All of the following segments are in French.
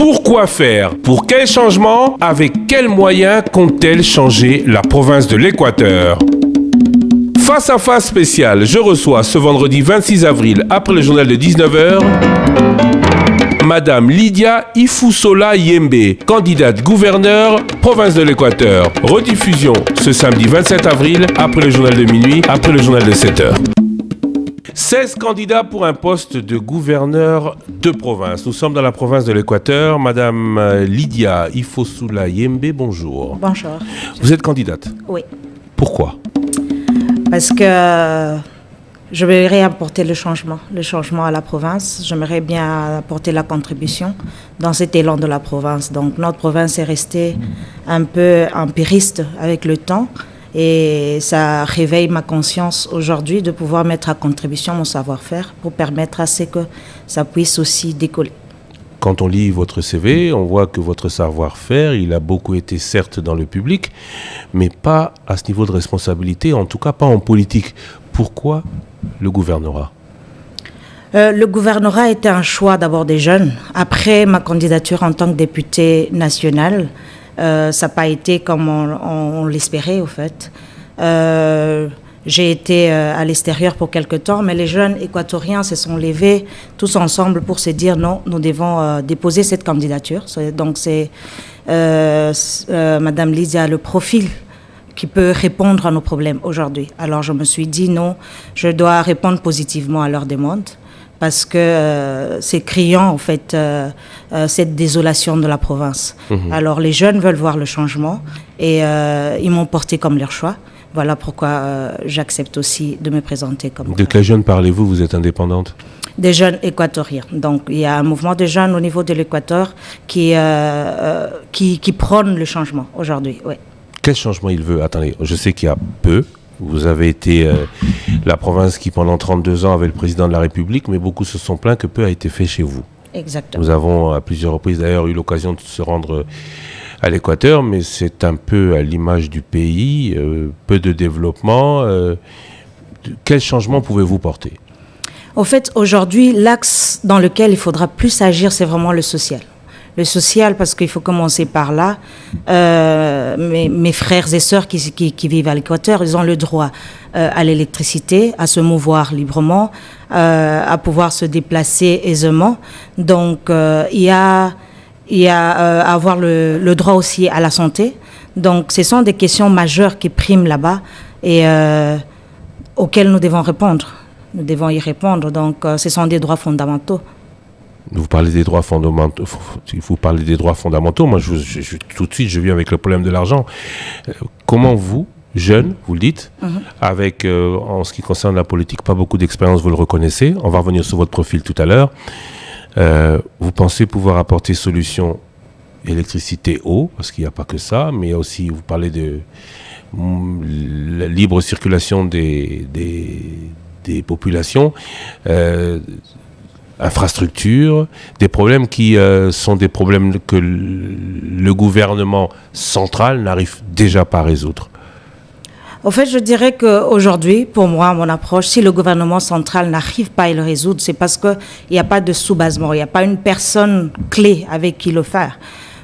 Pourquoi faire? Pour quel changement? Avec quels moyens compte-t-elle changer la province de l'Équateur? Face à face spécial, je reçois ce vendredi 26 avril, après le journal de 19h, Madame Lydia Ifusola Yembe, candidate gouverneur, province de l'Équateur. Rediffusion ce samedi 27 avril, après le journal de minuit, après le journal de 7h. 16 candidats pour un poste de gouverneur de province. Nous sommes dans la province de l'Équateur. Madame Lydia Ifusola Yembe, bonjour. Bonjour. Vous êtes candidate? Oui. Pourquoi? Parce que j'aimerais apporter le changement à la province. J'aimerais bien apporter la contribution dans cet élan de la province. Donc notre province est restée un peu empiriste avec le temps et ça réveille ma conscience aujourd'hui de pouvoir mettre à contribution mon savoir-faire pour permettre à ce que ça puisse aussi décoller. Quand on lit votre CV, on voit que votre savoir-faire, il a beaucoup été certes dans le public, mais pas à ce niveau de responsabilité, en tout cas pas en politique. Pourquoi le gouvernorat? Le gouvernorat était un choix d'abord des jeunes. Après ma candidature en tant que députée nationale, ça n'a pas été comme on l'espérait au fait. J'ai été à l'extérieur pour quelque temps, mais les jeunes équatoriens se sont levés tous ensemble pour se dire non, nous devons déposer cette candidature. Donc c'est Madame Lydia, le profil qui peut répondre à nos problèmes aujourd'hui. Alors je me suis dit non, je dois répondre positivement à leurs demandes parce que c'est criant en fait cette désolation de la province. Alors les jeunes veulent voir le changement et ils m'ont porté comme leur choix. Voilà pourquoi j'accepte aussi de me présenter comme... De quels jeunes parlez-vous? Vous êtes indépendante? Des jeunes équatoriens. Donc il y a un mouvement de jeunes au niveau de l'Équateur qui prône le changement aujourd'hui. Oui. Quel changement il veut? Attendez, je sais qu'il y a peu. Vous avez été la province qui pendant 32 ans avait le président de la République, mais beaucoup se sont plaints que peu a été fait chez vous. Exactement. Nous avons à plusieurs reprises d'ailleurs eu l'occasion de se rendre à l'Équateur, mais c'est un peu à l'image du pays, peu de développement. Quel changement pouvez-vous porter? Au fait, aujourd'hui, l'axe dans lequel il faudra plus agir, c'est vraiment le social. Le social, parce qu'il faut commencer par là. Mes frères et sœurs qui vivent à l'Équateur, ils ont le droit à l'électricité, à se mouvoir librement, à pouvoir se déplacer aisément. Donc, il y a avoir le droit aussi à la santé. Donc, ce sont des questions majeures qui priment là-bas et auxquelles nous devons répondre. Nous devons y répondre. Donc, ce sont des droits fondamentaux. Vous parlez des droits fondamentaux. Vous parlez des droits fondamentaux. Moi, tout de suite, je viens avec le problème de l'argent. Comment vous, jeune, vous le dites, avec, en ce qui concerne la politique, pas beaucoup d'expérience, vous le reconnaissez. On va revenir sur votre profil tout à l'heure. Vous pensez pouvoir apporter solution électricité, eau, parce qu'il n'y a pas que ça, mais aussi vous parlez de la libre circulation des populations, infrastructures, des problèmes qui sont des problèmes que le gouvernement central n'arrive déjà pas à résoudre. Au fait, je dirais qu'aujourd'hui, pour moi, mon approche, si le gouvernement central n'arrive pas à le résoudre, c'est parce qu'il n'y a pas de sous-basement, il n'y a pas une personne clé avec qui le faire.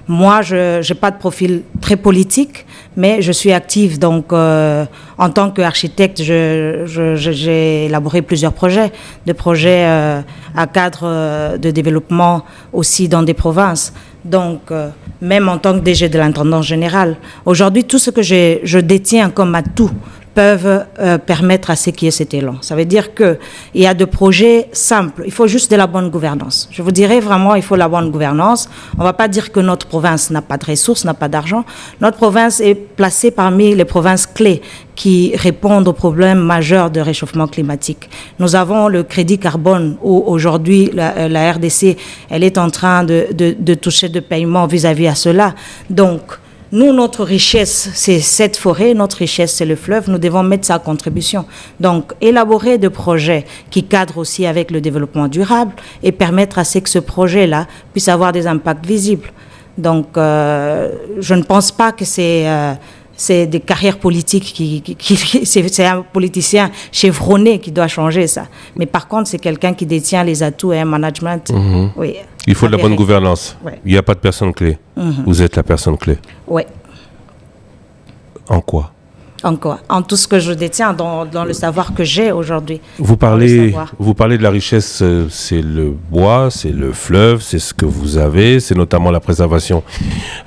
Moi, je n'ai pas de profil très politique, mais je suis active. Donc, en tant qu'architecte, j'ai élaboré plusieurs projets, des projets à cadre de développement aussi dans des provinces. Donc, même en tant que DG de l'intendance générale, aujourd'hui, tout ce que je détiens comme atout peuvent permettre à ce qui est cet élan. Ça veut dire qu'il y a des projets simples. Il faut juste de la bonne gouvernance. Je vous dirais vraiment, il faut la bonne gouvernance. On ne va pas dire que notre province n'a pas de ressources, n'a pas d'argent. Notre province est placée parmi les provinces clés qui répondent aux problèmes majeurs de réchauffement climatique. Nous avons le crédit carbone où aujourd'hui la RDC, elle est en train de toucher de paiements vis-à-vis à cela. Donc, nous, notre richesse, c'est cette forêt, notre richesse, c'est le fleuve. Nous devons mettre ça à contribution. Donc, élaborer des projets qui cadrent aussi avec le développement durable et permettre à ce que ce projet-là puisse avoir des impacts visibles. Donc, je ne pense pas que c'est des carrières politiques c'est un politicien chevronné qui doit changer ça. Mais par contre, c'est quelqu'un qui détient les atouts et un management. Oui. Il faut de la bonne gouvernance. Ouais. Il n'y a pas de personne clé. Vous êtes la personne clé. Oui. En quoi? En quoi? En tout ce que je détiens, dans le savoir que j'ai aujourd'hui. Vous parlez de la richesse, c'est le bois, c'est le fleuve, c'est ce que vous avez, c'est notamment la préservation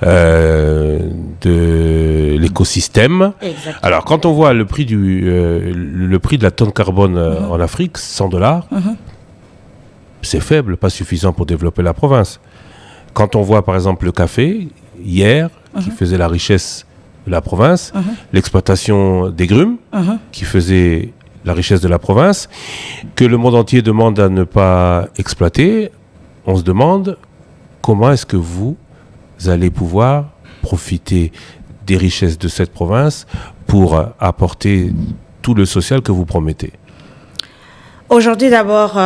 de l'écosystème. Exactement. Alors, quand on voit le prix de la tonne carbone en Afrique, $100, c'est faible, pas suffisant pour développer la province. Quand on voit, par exemple, le café, hier, qui faisait la richesse de la province, l'exploitation des grumes, qui faisait la richesse de la province, que le monde entier demande à ne pas exploiter, on se demande comment est-ce que vous allez pouvoir profiter des richesses de cette province pour apporter tout le social que vous promettez. Aujourd'hui, d'abord,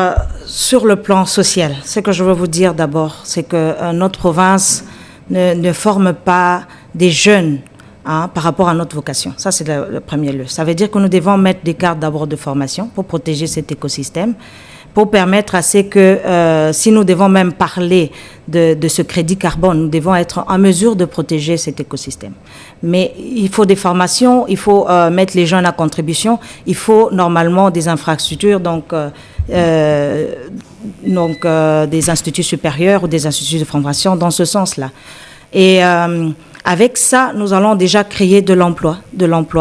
sur le plan social, ce que je veux vous dire d'abord, c'est que notre province ne forme pas des jeunes par rapport à notre vocation. Ça, c'est le premier lieu. Ça veut dire que nous devons mettre des cartes d'abord de formation pour protéger cet écosystème, pour permettre à ce que, si nous devons même parler de ce crédit carbone, nous devons être en mesure de protéger cet écosystème. Mais il faut des formations, il faut mettre les jeunes à contribution, il faut normalement des infrastructures, donc des instituts supérieurs ou des instituts de formation dans ce sens-là. Et avec ça, nous allons déjà créer de l'emploi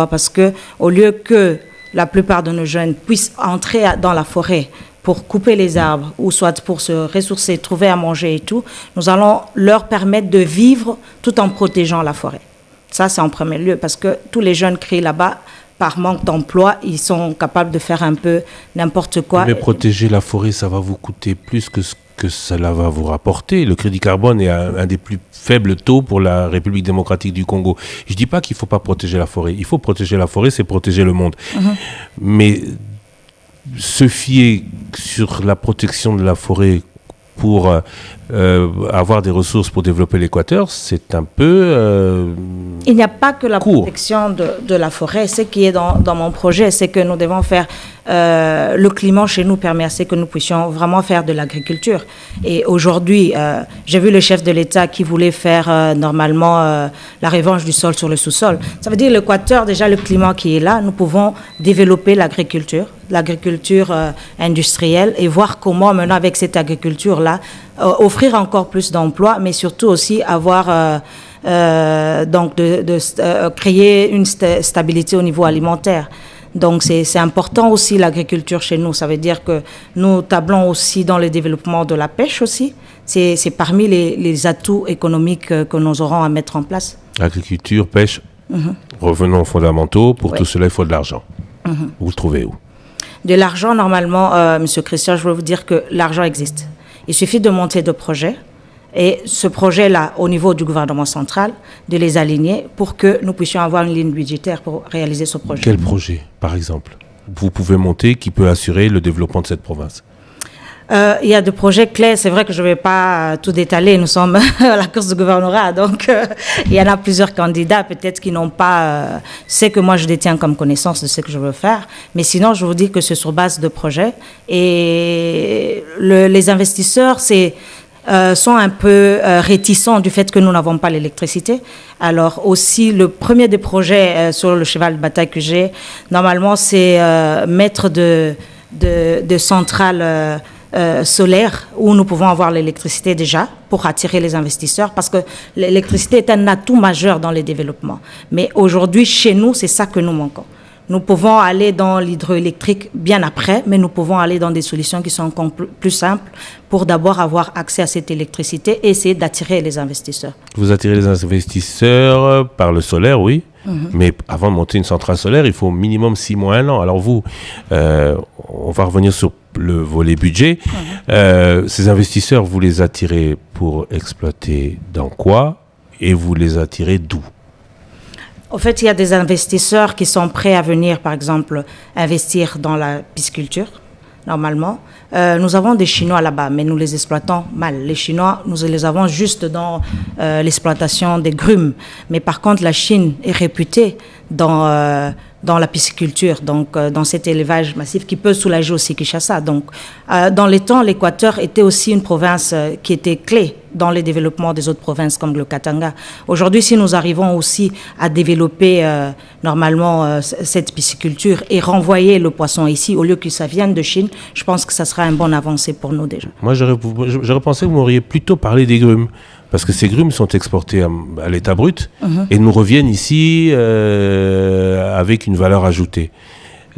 parce que au lieu que la plupart de nos jeunes puissent entrer dans la forêt pour couper les arbres ou soit pour se ressourcer, trouver à manger et tout, nous allons leur permettre de vivre tout en protégeant la forêt. Ça, c'est en premier lieu parce que tous les jeunes créés là-bas, par manque d'emploi, ils sont capables de faire un peu n'importe quoi. Mais protéger la forêt, ça va vous coûter plus que ce que cela va vous rapporter. Le crédit carbone est un des plus faibles taux pour la République démocratique du Congo. Je ne dis pas qu'il ne faut pas protéger la forêt. Il faut protéger la forêt, c'est protéger le monde. Mais se fier sur la protection de la forêt pour avoir des ressources pour développer l'équateur, c'est un peu il n'y a pas que la court. Protection de la forêt. Ce qui est dans mon projet, c'est que nous devons faire... le climat chez nous permet à ce que nous puissions vraiment faire de l'agriculture. Et aujourd'hui, j'ai vu le chef de l'État qui voulait faire normalement la revanche du sol sur le sous-sol. Ça veut dire l'équateur, déjà le climat qui est là, nous pouvons développer l'agriculture industrielle et voir comment maintenant avec cette agriculture-là, offrir encore plus d'emplois, mais surtout aussi avoir... créer une stabilité au niveau alimentaire. Donc c'est important aussi l'agriculture chez nous. Ça veut dire que nous tablons aussi dans le développement de la pêche aussi. C'est parmi les atouts économiques que nous aurons à mettre en place. Agriculture, pêche, revenons aux fondamentaux. Pour tout cela, il faut de l'argent. Vous le trouvez où? De l'argent, normalement, Monsieur Christian, je veux vous dire que l'argent existe. Il suffit de monter de projets. Et ce projet-là, au niveau du gouvernement central, de les aligner pour que nous puissions avoir une ligne budgétaire pour réaliser ce projet. Quel projet, par exemple, vous pouvez monter qui peut assurer le développement de cette province? Il y a des projets clés, c'est vrai que je ne vais pas tout détaler, nous sommes à la course du gouvernorat, donc il y en a plusieurs candidats peut-être qui n'ont pas ce que moi je détiens comme connaissance de ce que je veux faire, mais sinon je vous dis que c'est sur base de projets et les investisseurs sont un peu réticents du fait que nous n'avons pas l'électricité. Alors aussi, le premier des projets sur le cheval de bataille que j'ai, normalement, c'est mettre de centrales solaires où nous pouvons avoir l'électricité déjà pour attirer les investisseurs parce que l'électricité est un atout majeur dans les développements. Mais aujourd'hui, chez nous, c'est ça que nous manquons. Nous pouvons aller dans l'hydroélectrique bien après, mais nous pouvons aller dans des solutions qui sont encore plus simples pour d'abord avoir accès à cette électricité et essayer d'attirer les investisseurs. Vous attirez les investisseurs par le solaire, oui, mais avant de monter une centrale solaire, il faut au minimum 6 mois, 1 an. Alors vous, on va revenir sur le volet budget. Ces investisseurs, vous les attirez pour exploiter dans quoi et vous les attirez d'où? En fait, il y a des investisseurs qui sont prêts à venir, par exemple, investir dans la pisciculture, normalement. Nous avons des Chinois là-bas, mais nous les exploitons mal. Les Chinois, nous les avons juste dans l'exploitation des grumes. Mais par contre, la Chine est réputée dans dans la pisciculture, donc dans cet élevage massif qui peut soulager aussi Kinshasa. Donc, dans les temps, l'Équateur était aussi une province qui était clé dans le développement des autres provinces comme le Katanga. Aujourd'hui, si nous arrivons aussi à développer normalement cette pisciculture et renvoyer le poisson ici au lieu que ça vienne de Chine, je pense que ça sera une bonne avancée pour nous déjà. Moi, j'aurais pensé que vous m'auriez plutôt parlé des grumes. Parce que ces grumes sont exportés à l'état brut et nous reviennent ici avec une valeur ajoutée.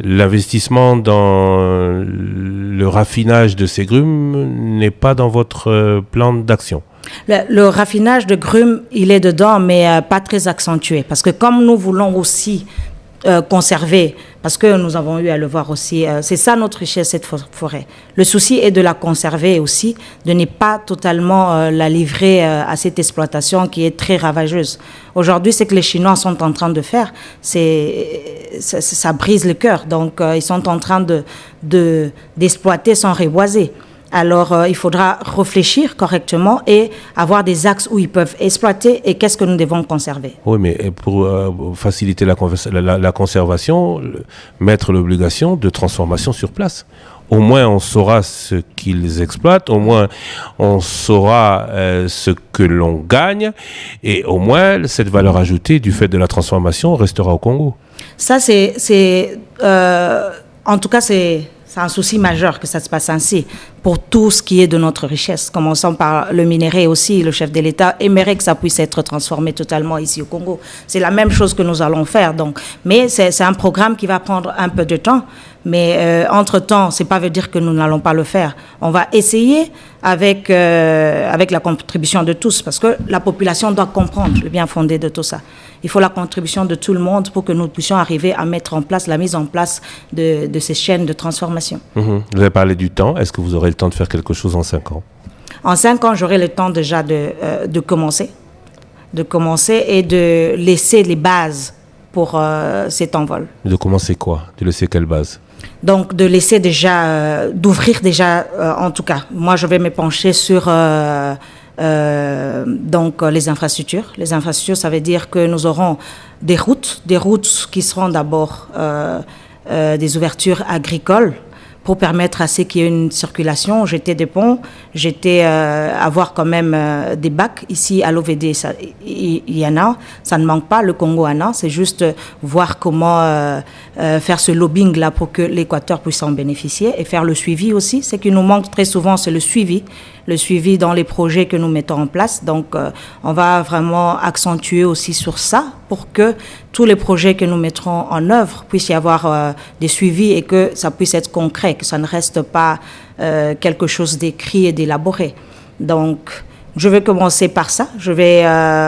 L'investissement dans le raffinage de ces grumes n'est pas dans votre plan d'action. Le raffinage de grumes, il est dedans, mais pas très accentué. Parce que comme nous voulons aussi conserver, parce que nous avons eu à le voir aussi, c'est ça notre richesse, cette forêt. Le souci est de la conserver aussi, de ne pas totalement la livrer à cette exploitation qui est très ravageuse. Aujourd'hui, ce que les Chinois sont en train de faire, ça brise le cœur. Donc, ils sont en train d'exploiter sans reboiser. Alors, il faudra réfléchir correctement et avoir des axes où ils peuvent exploiter et qu'est-ce que nous devons conserver. Oui, mais pour faciliter la conservation, mettre l'obligation de transformation sur place. Au moins, on saura ce qu'ils exploitent, au moins, on saura ce que l'on gagne et au moins, cette valeur ajoutée du fait de la transformation restera au Congo. Ça, en tout cas, c'est un souci majeur que ça se passe ainsi pour tout ce qui est de notre richesse. Commençons par le minerai aussi. Le chef de l'État aimerait que ça puisse être transformé totalement ici au Congo. C'est la même chose que nous allons faire. Donc. Mais c'est un programme qui va prendre un peu de temps. Mais entre-temps, ce n'est pas veut dire que nous n'allons pas le faire. On va essayer avec la contribution de tous parce que la population doit comprendre le bien fondé de tout ça. Il faut la contribution de tout le monde pour que nous puissions arriver à mettre en place la mise en place de ces chaînes de transformation. Vous avez parlé du temps. Est-ce que vous aurez le temps de faire quelque chose en 5 ans? En 5 ans, j'aurai le temps déjà de commencer et de laisser les bases pour cet envol. De commencer quoi? De laisser quelle base? Donc, de laisser déjà, d'ouvrir déjà, en tout cas, moi je vais me pencher sur donc les infrastructures. Les infrastructures, ça veut dire que nous aurons des routes qui seront d'abord des ouvertures agricoles pour permettre à ceux qui ont une circulation, jeter des ponts, avoir quand même des bacs. Ici, à l'OVD, il y en a, ça ne manque pas, le Congo en a, c'est juste voir comment faire ce lobbying-là pour que l'Équateur puisse en bénéficier et faire le suivi aussi. Ce qui nous manque très souvent, c'est le suivi dans les projets que nous mettons en place. Donc, on va vraiment accentuer aussi sur ça pour que tous les projets que nous mettrons en œuvre puissent y avoir des suivis et que ça puisse être concret, que ça ne reste pas quelque chose d'écrit et d'élaboré. Donc, je vais commencer par ça. Je vais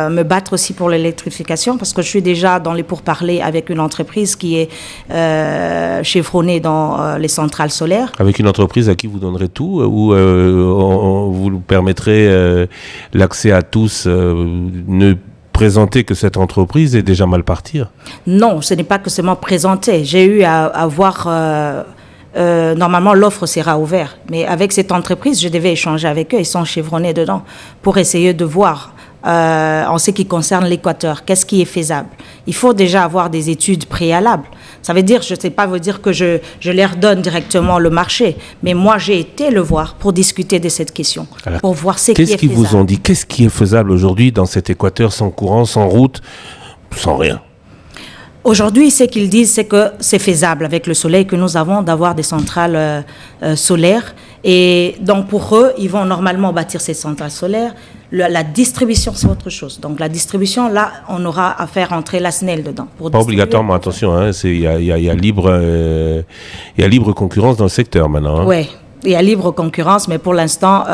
me battre aussi pour l'électrification parce que je suis déjà dans les pourparlers avec une entreprise qui est chevronnée dans les centrales solaires. Avec une entreprise à qui vous donnerez tout ou vous permettrez l'accès à tous ne présenter que cette entreprise est déjà mal partir? Non, ce n'est pas que seulement présenter. J'ai eu à voir... normalement, l'offre sera ouverte. Mais avec cette entreprise, je devais échanger avec eux. Ils sont chevronnés dedans pour essayer de voir, en ce qui concerne l'Équateur, qu'est-ce qui est faisable. Il faut déjà avoir des études préalables. Ça veut dire, je ne sais pas vous dire que je leur donne directement le marché, mais moi, j'ai été le voir pour discuter de cette question, alors, pour voir ce qui est faisable. Qu'est-ce qu'ils vous ont dit? Qu'est-ce qui est faisable aujourd'hui dans cet Équateur sans courant, sans route, sans rien? Aujourd'hui, ce qu'ils disent, c'est que c'est faisable avec le soleil que nous avons d'avoir des centrales solaires. Et donc, pour eux, ils vont normalement bâtir ces centrales solaires. La distribution, c'est autre chose. Donc, la distribution, là, on aura à faire entrer la SNEL dedans. Pas obligatoirement, attention. Il y a libre concurrence dans le secteur maintenant. Hein. Oui, il y a libre concurrence, mais pour l'instant,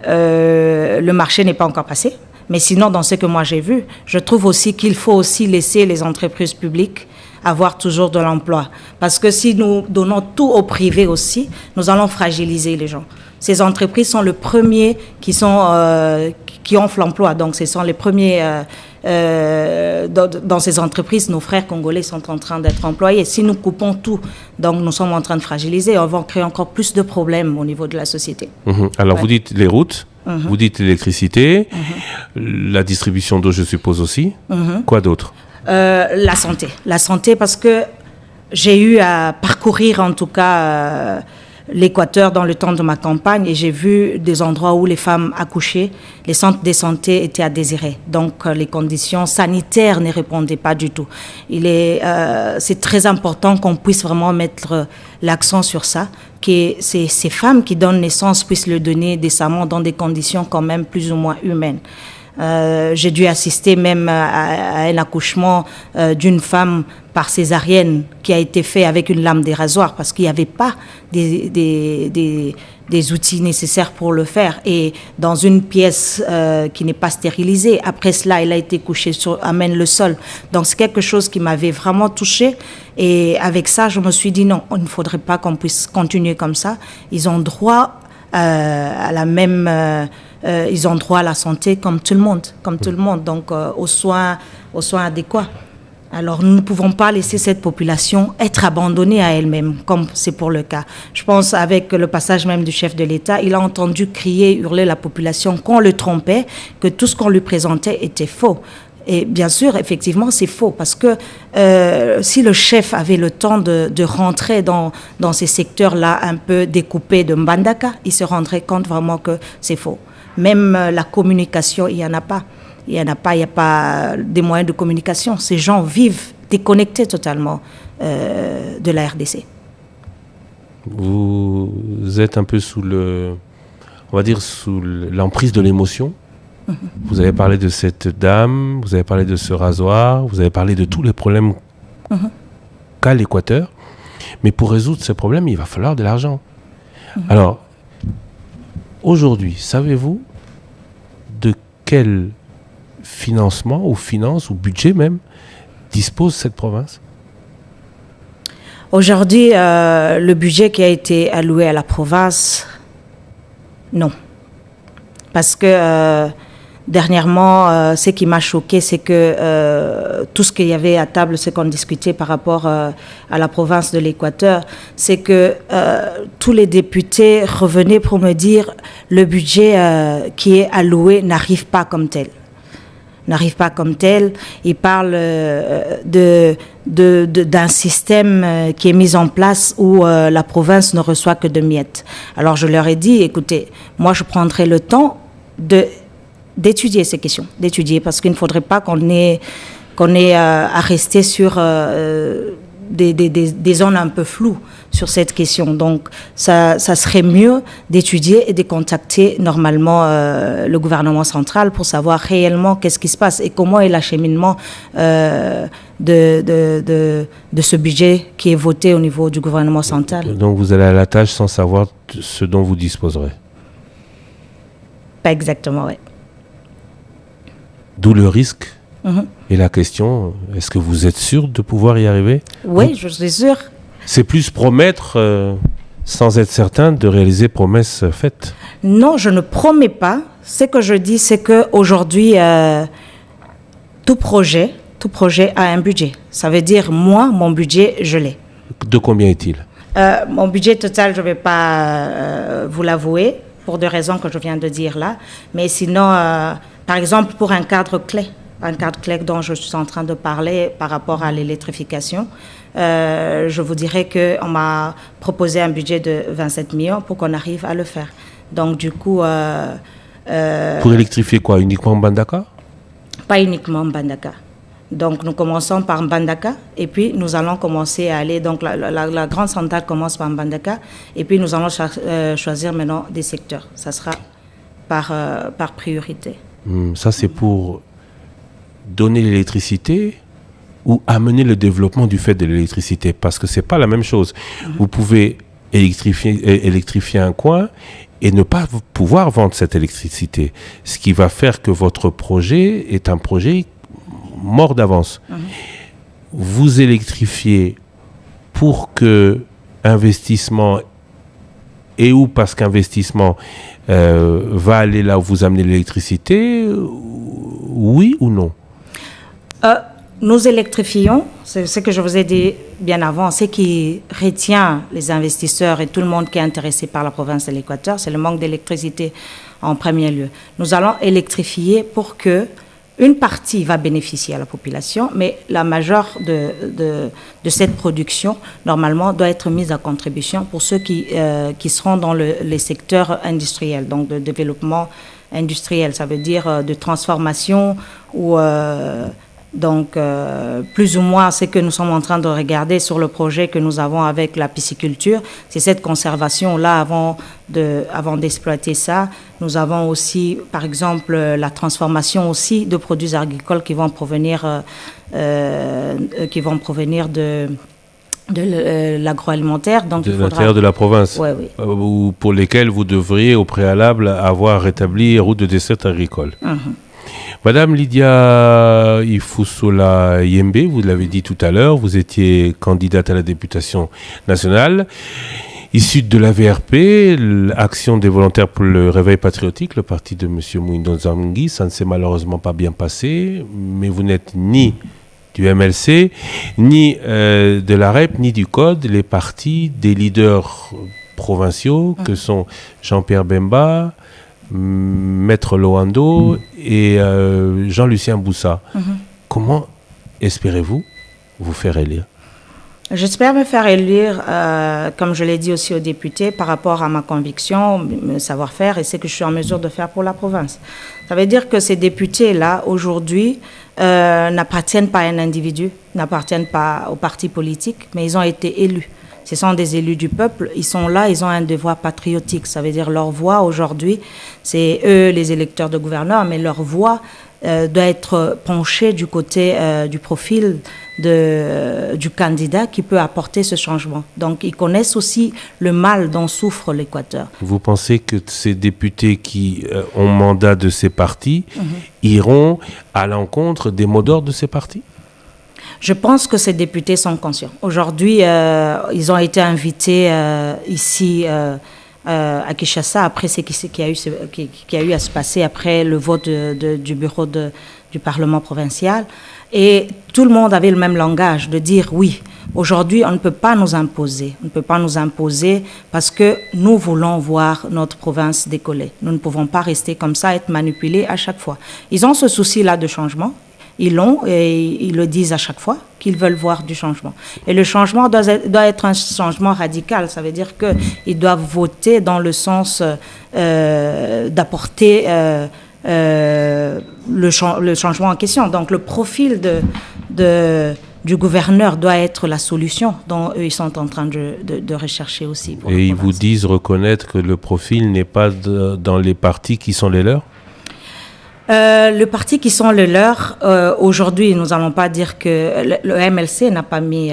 le marché n'est pas encore passé. Mais sinon, dans ce que moi j'ai vu, je trouve aussi qu'il faut aussi laisser les entreprises publiques avoir toujours de l'emploi. Parce que si nous donnons tout au privé aussi, nous allons fragiliser les gens. Ces entreprises sont les premiers qui offrent l'emploi. Donc, ce sont les premiers... dans ces entreprises, nos frères congolais sont en train d'être employés. Si nous coupons tout, donc nous sommes en train de fragiliser, on va créer encore plus de problèmes au niveau de la société. Alors, vous dites les routes, vous dites l'électricité, la distribution d'eau, je suppose aussi. Quoi d'autre? La santé. La santé parce que j'ai eu à parcourir en tout cas l'Équateur dans le temps de ma campagne et j'ai vu des endroits où les femmes accouchaient, les centres de santé étaient à désirer. Donc les conditions sanitaires ne répondaient pas du tout. C'est très important qu'on puisse vraiment mettre l'accent sur ça, que ces femmes qui donnent naissance puissent le donner décemment dans des conditions quand même plus ou moins humaines. J'ai dû assister même à un accouchement d'une femme par césarienne qui a été fait avec une lame des rasoirs parce qu'il n'y avait pas des outils nécessaires pour le faire et dans une pièce qui n'est pas stérilisée. Après cela, elle a été couchée à même le sol. Donc c'est quelque chose qui m'avait vraiment touchée et avec ça, je me suis dit non, il ne faudrait pas qu'on puisse continuer comme ça. Ils ont droit à la même... ils ont droit à la santé comme tout le monde, donc aux soins adéquats. Alors nous ne pouvons pas laisser cette population être abandonnée à elle-même, comme c'est pour le cas. Je pense avec le passage même du chef de l'État, il a entendu crier, hurler la population qu'on le trompait, que tout ce qu'on lui présentait était faux. Et bien sûr, effectivement, c'est faux, parce que si le chef avait le temps de rentrer dans ces secteurs-là un peu découpés de Mbandaka, il se rendrait compte vraiment que c'est faux. Même la communication, il n'y en a pas. Il n'y a pas des moyens de communication. Ces gens vivent déconnectés totalement de la RDC. Vous êtes un peu sous l'emprise de l'émotion. Mm-hmm. Vous avez parlé de cette dame, vous avez parlé de ce rasoir, vous avez parlé de tous les problèmes qu'a l'Équateur. Mais pour résoudre ces problèmes, il va falloir de l'argent. Mm-hmm. Alors, aujourd'hui, savez-vous de quel financement ou finance ou budget même dispose cette province? Aujourd'hui, le budget qui a été alloué à la province, non. Parce que dernièrement, ce qui m'a choqué, c'est que tout ce qu'il y avait à table, ce qu'on discutait par rapport à la province de l'Équateur, c'est que tous les députés revenaient pour me dire le budget qui est alloué n'arrive pas comme tel. Ils parlent d'un système qui est mis en place où la province ne reçoit que de miettes. Alors je leur ai dit, écoutez, moi je prendrai le temps d'étudier ces questions, parce qu'il ne faudrait pas qu'on ait à rester sur des zones un peu floues sur cette question. Donc, ça serait mieux d'étudier et de contacter normalement le gouvernement central pour savoir réellement qu'est-ce qui se passe et comment est l'acheminement de ce budget qui est voté au niveau du gouvernement central. Donc, vous allez à la tâche sans savoir ce dont vous disposerez. Pas exactement, oui. D'où le risque. Et la question, est-ce que vous êtes sûr de pouvoir y arriver? Oui, je suis sûr. C'est plus promettre sans être certain de réaliser promesses faites. Non, je ne promets pas. Ce que je dis, c'est qu'aujourd'hui, tout projet a un budget. Ça veut dire, moi, mon budget, je l'ai. De combien est-il? Mon budget total, je ne vais pas vous l'avouer, pour des raisons que je viens de dire là. Mais sinon, par exemple, pour un cadre clé dont je suis en train de parler par rapport à l'électrification, je vous dirais qu'on m'a proposé un budget de 27 millions pour qu'on arrive à le faire. Donc du coup... pour électrifier quoi? Uniquement Mbandaka? Pas uniquement Mbandaka. Donc nous commençons par Mbandaka et puis nous allons commencer à aller... Donc la grande centrale commence par Mbandaka et puis nous allons choisir maintenant des secteurs. Ça sera par priorité. Ça c'est pour donner l'électricité ou amener le développement du fait de l'électricité, parce que c'est pas la même chose. Vous pouvez électrifier un coin et ne pas pouvoir vendre cette électricité, ce qui va faire que votre projet est un projet mort d'avance. Vous électrifiez pour que investissement et ou parce qu'investissement va aller là où vous amenez l'électricité, oui ou non? Nous électrifions, c'est ce que je vous ai dit bien avant, ce qui retient les investisseurs et tout le monde qui est intéressé par la province de l'Équateur, c'est le manque d'électricité en premier lieu. Nous allons électrifier pour que une partie va bénéficier à la population, mais la majeure de cette production, normalement, doit être mise à contribution pour ceux qui seront dans les secteurs industriels, donc de développement industriel, ça veut dire de transformation ou... Donc, plus ou moins, ce que nous sommes en train de regarder sur le projet que nous avons avec la pisciculture, c'est cette conservation-là avant d'exploiter ça. Nous avons aussi, par exemple, la transformation aussi de produits agricoles qui vont provenir de l'agroalimentaire. Donc, de l'intérieur de la province, ouais, oui. Ou pour lesquels vous devriez au préalable avoir rétabli route de dessert agricole. Madame Lydia Ifusola Yembe, vous l'avez dit tout à l'heure, vous étiez candidate à la députation nationale, issue de la VRP, l'Action des volontaires pour le réveil patriotique, le parti de M. Mwindo Nzangi. Ça ne s'est malheureusement pas bien passé, mais vous n'êtes ni du MLC, ni de la REP, ni du Code, les partis des leaders provinciaux que sont Jean-Pierre Bemba, Maître Loando et Jean-Lucien Boussa. Comment espérez-vous vous faire élire? J'espère me faire élire, comme je l'ai dit aussi aux députés, par rapport à ma conviction, mon savoir-faire et ce que je suis en mesure de faire pour la province. Ça veut dire que ces députés-là, aujourd'hui, n'appartiennent pas à un individu, n'appartiennent pas au parti politique, mais ils ont été élus. Ce sont des élus du peuple, ils sont là, ils ont un devoir patriotique. Ça veut dire leur voix aujourd'hui, c'est eux les électeurs de gouverneurs, mais leur voix doit être penchée du côté du profil du candidat qui peut apporter ce changement. Donc ils connaissent aussi le mal dont souffre l'Équateur. Vous pensez que ces députés qui ont mandat de ces partis iront à l'encontre des mots d'ordre de ces partis? Je pense que ces députés sont conscients. Aujourd'hui, ils ont été invités ici à Kinshasa après ce qui a eu à se passer après le vote du bureau du Parlement provincial. Et tout le monde avait le même langage de dire oui, aujourd'hui on ne peut pas nous imposer. On ne peut pas nous imposer parce que nous voulons voir notre province décoller. Nous ne pouvons pas rester comme ça, être manipulés à chaque fois. Ils ont ce souci-là de changement. Ils l'ont et ils le disent à chaque fois qu'ils veulent voir du changement. Et le changement doit être un changement radical. Ça veut dire qu'ils doivent voter dans le sens d'apporter le changement en question. Donc le profil du gouverneur doit être la solution dont eux, ils sont en train de rechercher aussi. Et ils vous disent reconnaître que le profil n'est pas dans les partis qui sont les leurs? Le parti qui sont les leurs, aujourd'hui, nous n'allons pas dire que le MLC n'a pas mis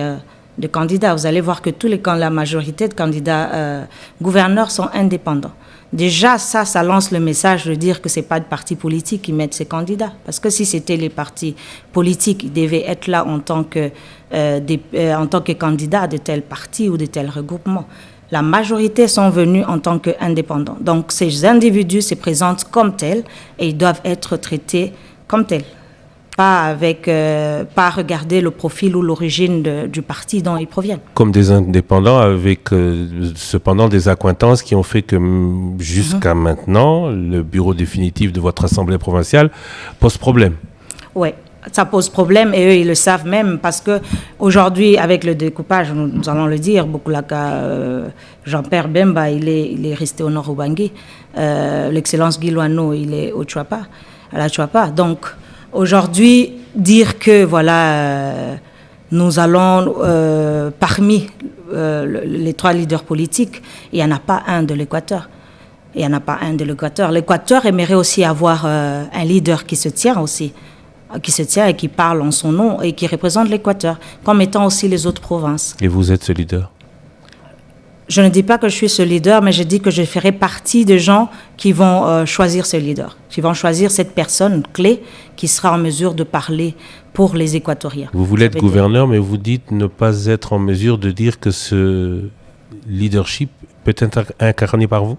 de candidats. Vous allez voir que la majorité de candidats gouverneurs sont indépendants. Déjà, ça lance le message de dire que ce n'est pas de partis politiques qui mettent ces candidats. Parce que si c'était les partis politiques, ils devaient être là en tant que candidats de tel parti ou de tel regroupement. La majorité sont venus en tant qu'indépendants. Donc, ces individus se présentent comme tels et ils doivent être traités comme tels. Pas regarder le profil ou l'origine du parti dont ils proviennent. Comme des indépendants avec cependant des accointances qui ont fait que jusqu'à maintenant, le bureau définitif de votre assemblée provinciale pose problème. Oui. Ça pose problème et eux, ils le savent même parce qu'aujourd'hui, avec le découpage, nous allons le dire, Jean-Pierre Bemba, il est resté au nord Ubangi. L'excellence Guilouano, il est à la Chouapa. Donc, aujourd'hui, dire que, nous allons, parmi les 3 leaders politiques, il n'y en a pas un de l'Équateur. L'Équateur aimerait aussi avoir un leader qui se tient et qui parle en son nom et qui représente l'Équateur, comme étant aussi les autres provinces. Et vous êtes ce leader? Je ne dis pas que je suis ce leader, mais je dis que je ferai partie des gens qui vont choisir ce leader, qui vont choisir cette personne clé qui sera en mesure de parler pour les Équatoriens. Vous voulez être gouverneur, mais vous dites ne pas être en mesure de dire que ce leadership peut être incarné par vous?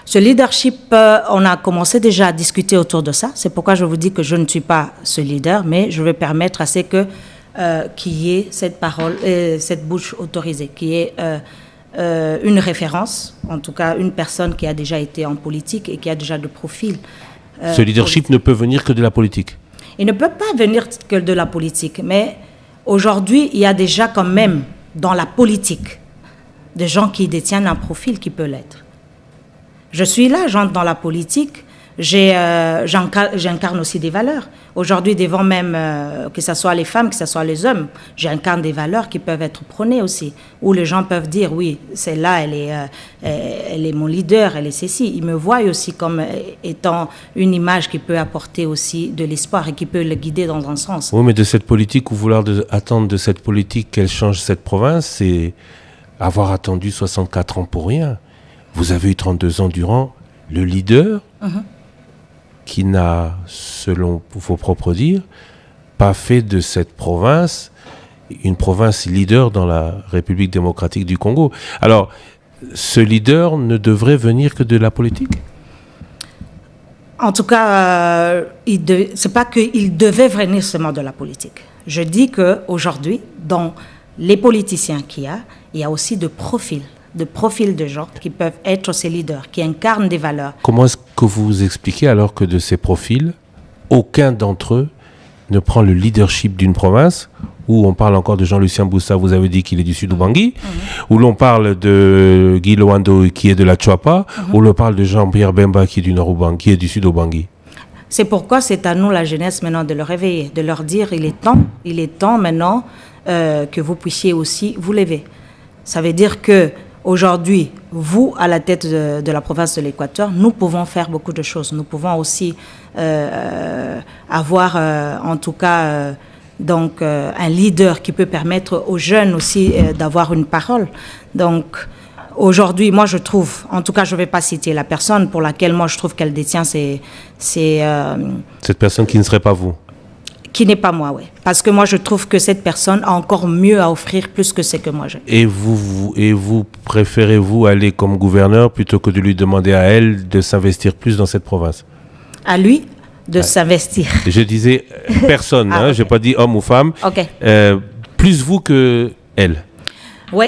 Ce leadership, on a commencé déjà à discuter autour de ça. C'est pourquoi je vous dis que je ne suis pas ce leader, mais je vais permettre à ce qu'il y ait cette parole, cette bouche autorisée, qu'il y ait une référence, en tout cas une personne qui a déjà été en politique et qui a déjà de profil Ce leadership ne peut venir que de la politique. Il ne peut pas venir que de la politique, mais aujourd'hui, il y a déjà quand même dans la politique des gens qui détiennent un profil qui peut l'être. Je suis là, j'entre dans la politique, j'incarne aussi des valeurs. Aujourd'hui, devant même, que ce soit les femmes, que ce soit les hommes, j'incarne des valeurs qui peuvent être prônées aussi, où les gens peuvent dire, oui, celle-là, elle est mon leader, elle est ceci. Ils me voient aussi comme étant une image qui peut apporter aussi de l'espoir et qui peut le guider dans un sens. Oui, mais de cette politique, ou vouloir attendre de cette politique qu'elle change cette province, c'est avoir attendu 64 ans pour rien. Vous avez eu 32 ans durant le leader qui n'a, selon vos propres dires, pas fait de cette province une province leader dans la République démocratique du Congo. Alors, ce leader ne devrait venir que de la politique ? En tout cas, c'est pas qu'il devait venir seulement de la politique. Je dis qu'aujourd'hui, dans les politiciens qu'il y a aussi de profils de gens qui peuvent être ces leaders, qui incarnent des valeurs. Comment est-ce que vous expliquez alors que de ces profils, aucun d'entre eux ne prend le leadership d'une province, où on parle encore de Jean-Lucien Boussa, vous avez dit qu'il est du Sud-Ubangui, où l'on parle de Guy Loando qui est de la Tchouapa, où l'on parle de Jean-Pierre Bemba qui est du Nord-Ubangui, qui est du Sud-Ubangui. C'est pourquoi c'est à nous, la jeunesse, maintenant, de le réveiller, de leur dire il est temps maintenant que vous puissiez aussi vous lever. Ça veut dire que aujourd'hui, vous, à la tête de la province de l'Équateur, nous pouvons faire beaucoup de choses. Nous pouvons aussi avoir, en tout cas, un leader qui peut permettre aux jeunes aussi d'avoir une parole. Donc, aujourd'hui, moi, je trouve, en tout cas, je ne vais pas citer la personne pour laquelle moi, je trouve qu'elle détient cette personne qui ne serait pas vous? Qui n'est pas moi, oui. Parce que moi, je trouve que cette personne a encore mieux à offrir plus que ce que moi j'ai. Et vous préférez-vous aller comme gouverneur plutôt que de lui demander à elle de s'investir plus dans cette province? À lui de s'investir. Je disais personne, okay. Je n'ai pas dit homme ou femme. Okay. Plus vous que elle. Oui.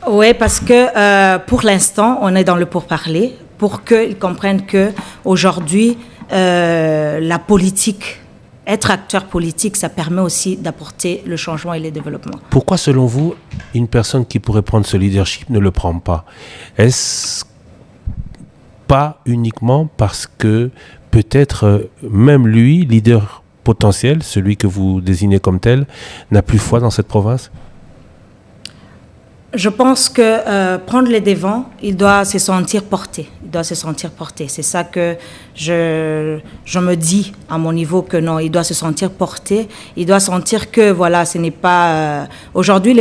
Oui, parce que pour l'instant, on est dans le pourparler pour qu'ils comprennent qu'aujourd'hui, la politique... Être acteur politique, ça permet aussi d'apporter le changement et le développement. Pourquoi, selon vous, une personne qui pourrait prendre ce leadership ne le prend pas? Est-ce pas uniquement parce que peut-être même lui, leader potentiel, celui que vous désignez comme tel, n'a plus foi dans cette province? Je pense que prendre les devants, il doit se sentir porté. C'est ça que je me dis à mon niveau que non, il doit se sentir porté. Il doit sentir que voilà, ce n'est pas... Aujourd'hui,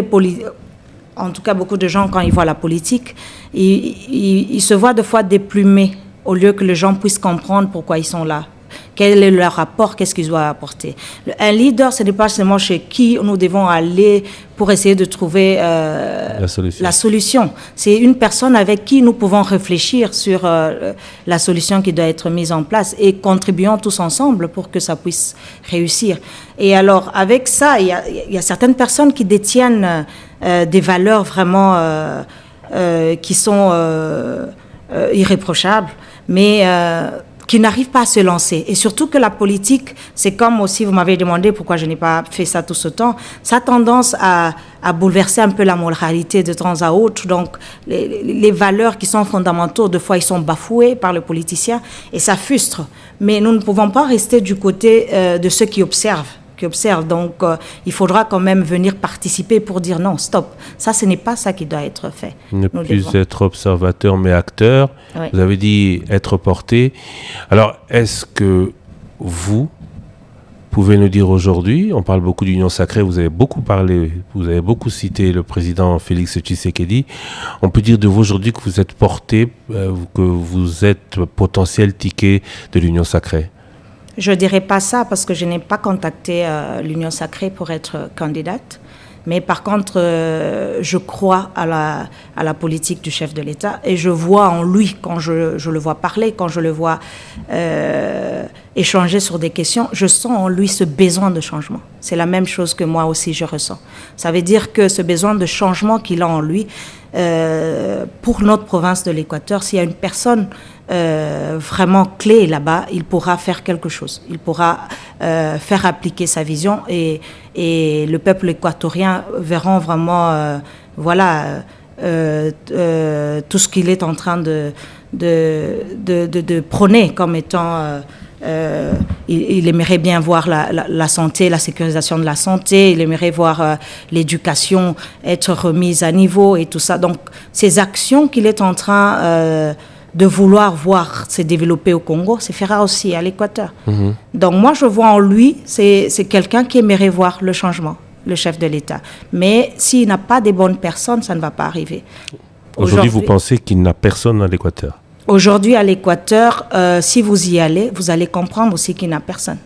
en tout cas, beaucoup de gens, quand ils voient la politique, ils se voient des fois déplumés au lieu que les gens puissent comprendre pourquoi ils sont là. Quel est leur rapport, qu'est-ce qu'ils doivent apporter. Un leader, ce n'est pas seulement chez qui nous devons aller pour essayer de trouver la solution. C'est une personne avec qui nous pouvons réfléchir sur la solution qui doit être mise en place et contribuons tous ensemble pour que ça puisse réussir. Et alors, avec ça, il y a certaines personnes qui détiennent des valeurs vraiment qui sont irréprochables, mais... qui n'arrivent pas à se lancer. Et surtout que la politique, c'est comme aussi, vous m'avez demandé pourquoi je n'ai pas fait ça tout ce temps, ça a tendance à bouleverser un peu la moralité de temps à autre. Donc, les valeurs qui sont fondamentaux, des fois, ils sont bafoués par le politicien et ça frustre. Mais nous ne pouvons pas rester du côté de ceux qui observent. Donc, il faudra quand même venir participer pour dire non, stop. Ça, ce n'est pas ça qui doit être fait. Ne plus être observateur, mais acteur. Oui. Vous avez dit être porté. Alors, est-ce que vous pouvez nous dire aujourd'hui, on parle beaucoup d'union sacrée, vous avez beaucoup parlé, vous avez beaucoup cité le président Félix Tshisekedi. On peut dire de vous aujourd'hui que vous êtes porté, que vous êtes potentiel ticket de l'union sacrée? Je ne dirais pas ça parce que je n'ai pas contacté l'Union Sacrée pour être candidate. Mais par contre, je crois à la politique du chef de l'État et je vois en lui, quand je le vois parler, quand je le vois échanger sur des questions, je sens en lui ce besoin de changement. C'est la même chose que moi aussi je ressens. Ça veut dire que ce besoin de changement qu'il a en lui, pour notre province de l'Équateur, s'il y a une personne vraiment clé là-bas, il pourra faire quelque chose. Il pourra faire appliquer sa vision et le peuple équatorien verra vraiment, tout ce qu'il est en train de prôner comme étant... il aimerait bien voir la santé, la sécurisation de la santé, il aimerait voir l'éducation être remise à niveau et tout ça. Donc, ces actions qu'il est en train de vouloir voir se développer au Congo, se fera aussi à l'Équateur. Mm-hmm. Donc, moi, je vois en lui, c'est quelqu'un qui aimerait voir le changement, le chef de l'État. Mais s'il n'a pas des bonnes personnes, ça ne va pas arriver. Aujourd'hui, vous pensez qu'il n'a personne à l'Équateur? Aujourd'hui, à l'Équateur, si vous y allez, vous allez comprendre aussi qu'il n'a personne.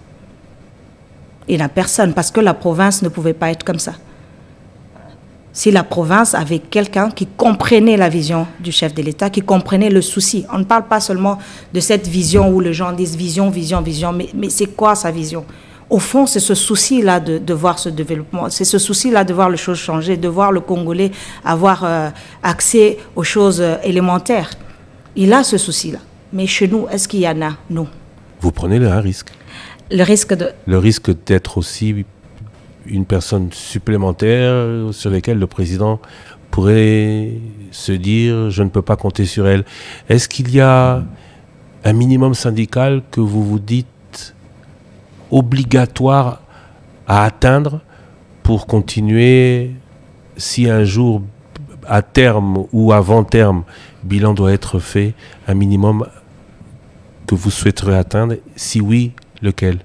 Il n'a personne, parce que la province ne pouvait pas être comme ça. Si la province avait quelqu'un qui comprenait la vision du chef de l'État, qui comprenait le souci. On ne parle pas seulement de cette vision où les gens disent vision, mais c'est quoi sa vision? Au fond, c'est ce souci-là de voir ce développement, c'est ce souci-là de voir les choses changer, de voir le Congolais avoir accès aux choses élémentaires. Il a ce souci-là. Mais chez nous, est-ce qu'il y en a? Non. Vous prenez un risque. Le risque d'être aussi une personne supplémentaire sur laquelle le président pourrait se dire « je ne peux pas compter sur elle ». Est-ce qu'il y a un minimum syndical que vous vous dites obligatoire à atteindre pour continuer, si un jour, à terme ou avant terme, bilan doit être fait, un minimum que vous souhaiterez atteindre? Si oui, lequel?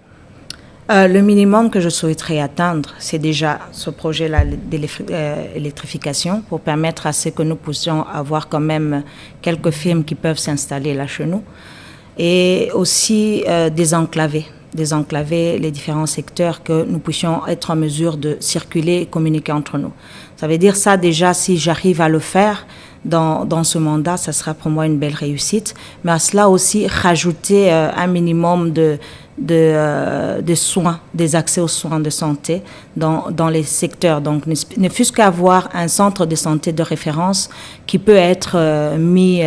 Le minimum que je souhaiterais atteindre, c'est déjà ce projet-là d'électrification pour permettre à ce que nous puissions avoir quand même quelques firmes qui peuvent s'installer là chez nous. Et aussi désenclaver les différents secteurs, que nous puissions être en mesure de circuler et communiquer entre nous. Ça veut dire ça déjà, si j'arrive à le faire dans ce mandat, ça sera pour moi une belle réussite. Mais à cela aussi, rajouter un minimum de soins, des accès aux soins de santé dans les secteurs. Donc, ne fût-ce qu'avoir un centre de santé de référence qui peut être mis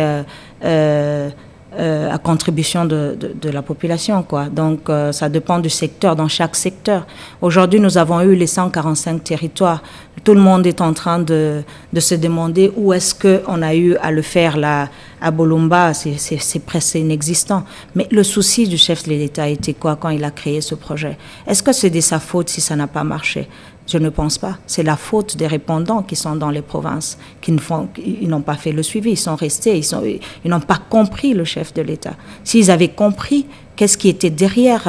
à contribution de la population, quoi. Donc, ça dépend du secteur, dans chaque secteur. Aujourd'hui, nous avons eu les 145 territoires. Tout le monde est en train de se demander où est-ce qu'on a eu à le faire là, à Bolumba. C'est presque inexistant. Mais le souci du chef de l'État était quoi quand il a créé ce projet? Est-ce que c'est de sa faute si ça n'a pas marché? Je ne pense pas. C'est la faute des répondants qui sont dans les provinces, ils n'ont pas fait le suivi, ils sont restés, ils n'ont pas compris le chef de l'État. S'ils avaient compris qu'est-ce qui était derrière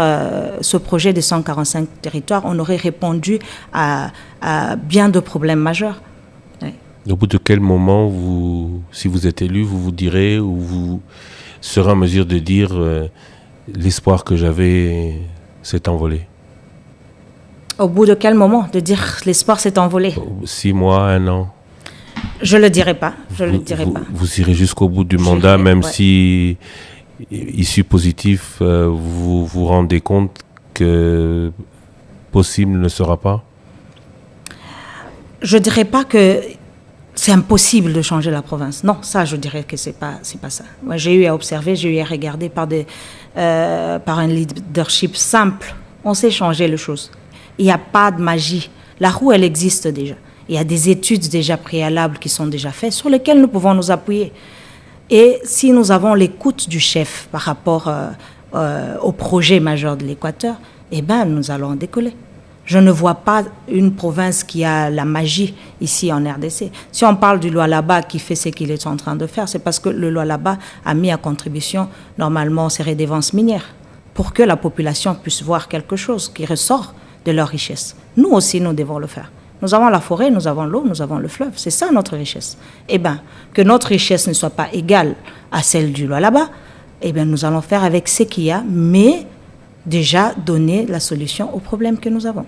ce projet de 145 territoires, on aurait répondu à bien de problèmes majeurs. Ouais. Au bout de quel moment, si vous êtes élu, vous direz, ou vous serez en mesure de dire l'espoir que j'avais s'est envolé? Au bout de quel moment de dire l'espoir s'est envolé? 6 mois, 1 an? Je le dirai pas. Vous irez jusqu'au bout du mandat, même si, issu positif, vous vous rendez compte que possible ne sera pas? Je dirais pas que c'est impossible de changer la province. Non, ça, je dirais que c'est pas ça. Moi, j'ai eu à observer, j'ai eu à regarder par un leadership simple. On sait changer les choses. Il n'y a pas de magie. La roue, elle existe déjà. Il y a des études déjà préalables qui sont déjà faites sur lesquelles nous pouvons nous appuyer. Et si nous avons l'écoute du chef par rapport au projet majeur de l'Équateur, eh ben, nous allons décoller. Je ne vois pas une province qui a la magie ici en RDC. Si on parle du Lualaba qui fait ce qu'il est en train de faire, c'est parce que le Lualaba a mis à contribution normalement ses redevances minières pour que la population puisse voir quelque chose qui ressort de leur richesse. Nous aussi, nous devons le faire. Nous avons la forêt, nous avons l'eau, nous avons le fleuve. C'est ça notre richesse. Eh bien, que notre richesse ne soit pas égale à celle du Lualaba, eh bien, nous allons faire avec ce qu'il y a, mais déjà donner la solution aux problèmes que nous avons.